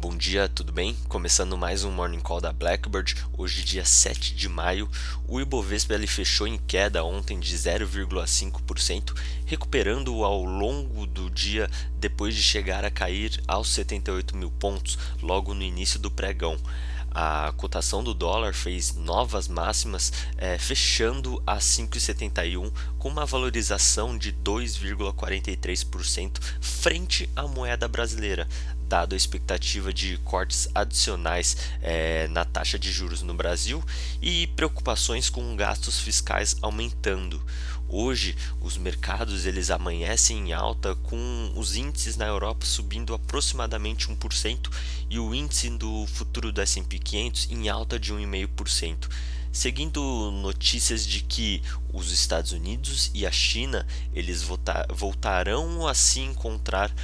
Bom dia, tudo bem? Começando mais um Morning Call da Blackbird, hoje dia 7 de maio, o Ibovespa ele fechou em queda ontem de 0,5%, recuperando ao longo do dia depois de chegar a cair aos 78 mil pontos logo no início do pregão. A cotação do dólar fez novas máximas, fechando a 5,71 com uma valorização de 2,43% frente à moeda brasileira, dado a expectativa de cortes adicionais na taxa de juros no Brasil e preocupações com gastos fiscais aumentando. Hoje, os mercados eles amanhecem em alta com os índices na Europa subindo aproximadamente 1% e o índice do futuro do S&P 500 em alta de 1,5%. Seguindo notícias de que os Estados Unidos e a China eles voltarão a se encontrar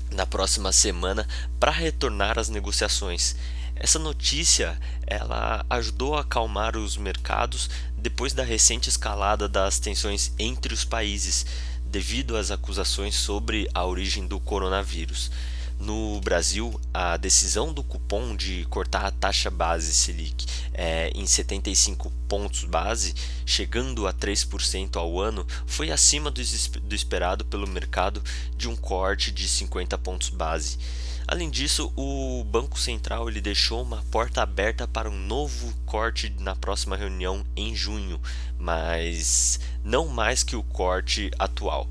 na próxima semana para retornar às negociações. Essa notícia ela ajudou a acalmar os mercados depois da recente escalada das tensões entre os países, devido às acusações sobre a origem do coronavírus. No Brasil, a decisão do cupom de cortar a taxa base Selic em 75 pontos base, chegando a 3% ao ano, foi acima do esperado pelo mercado de um corte de 50 pontos base. Além disso, o Banco Central ele deixou uma porta aberta para um novo corte na próxima reunião em junho, mas não mais que o corte atual.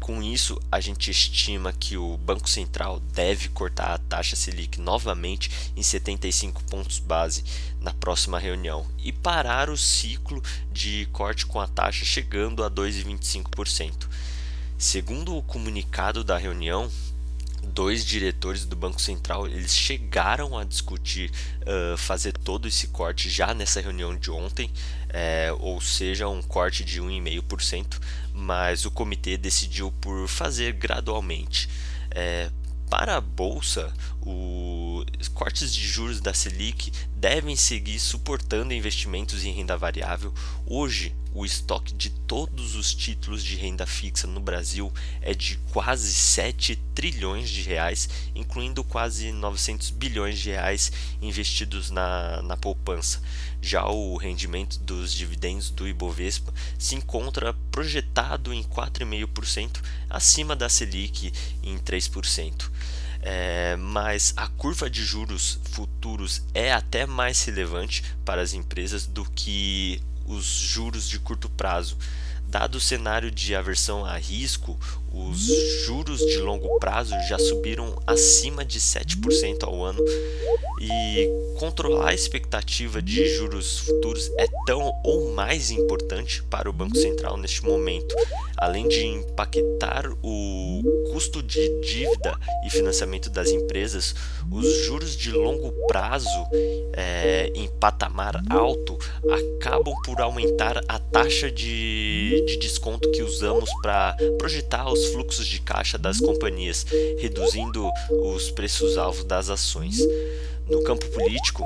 Com isso, a gente estima que o Banco Central deve cortar a taxa Selic novamente em 75 pontos base na próxima reunião e parar o ciclo de corte com a taxa chegando a 2,25%. Segundo o comunicado da reunião, dois diretores do Banco Central eles chegaram a discutir fazer todo esse corte já nessa reunião de ontem, ou seja, um corte de 1,5%, mas o comitê decidiu por fazer gradualmente. Para a bolsa, os cortes de juros da Selic devem seguir suportando investimentos em renda variável. Hoje, o estoque de todos os títulos de renda fixa no Brasil é de quase 7 trilhões de reais, incluindo quase 900 bilhões de reais investidos na poupança. Já o rendimento dos dividendos do Ibovespa se encontra projetado em 4,5%, acima da Selic em 3%. Mas a curva de juros futuros é até mais relevante para as empresas do que os juros de curto prazo. Dado o cenário de aversão a risco, os juros de longo prazo já subiram acima de 7% ao ano, e controlar a expectativa de juros futuros é tão ou mais importante para o Banco Central neste momento. Além de impactar o custo de dívida e financiamento das empresas, os juros de longo prazo em patamar alto acabam por aumentar a taxa de desconto que usamos para projetar os fluxos de caixa das companhias, reduzindo os preços-alvo das ações. No campo político,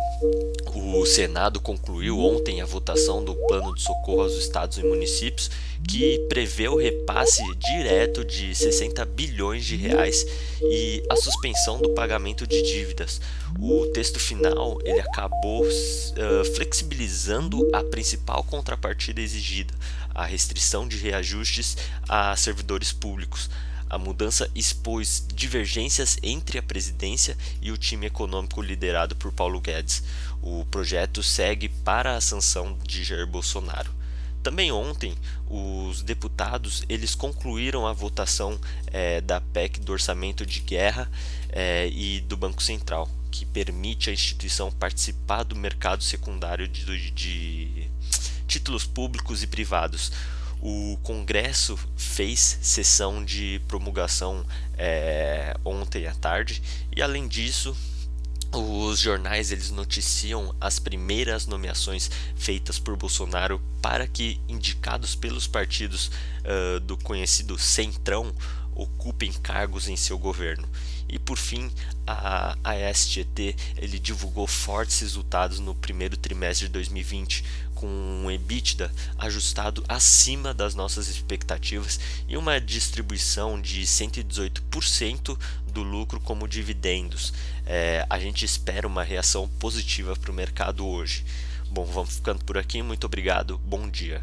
o Senado concluiu ontem a votação do Plano de Socorro aos Estados e Municípios, que prevê o repasse direto de 60 bilhões de reais e a suspensão do pagamento de dívidas. O texto final ele acabou flexibilizando a principal contrapartida exigida, a restrição de reajustes a servidores públicos. A mudança expôs divergências entre a presidência e o time econômico liderado por Paulo Guedes. O projeto segue para a sanção de Jair Bolsonaro. Também ontem, os deputados eles concluíram a votação da PEC do orçamento de guerra e do Banco Central, que permite à instituição participar do mercado secundário de títulos públicos e privados. O Congresso fez sessão de promulgação ontem à tarde e, além disso, os jornais eles noticiam as primeiras nomeações feitas por Bolsonaro para que indicados pelos partidos do conhecido Centrão ocupem cargos em seu governo. E por fim, a ASTT ele divulgou fortes resultados no primeiro trimestre de 2020, com um EBITDA ajustado acima das nossas expectativas e uma distribuição de 118% do lucro como dividendos. A gente espera uma reação positiva para o mercado hoje. Bom, vamos ficando por aqui. Muito obrigado. Bom dia.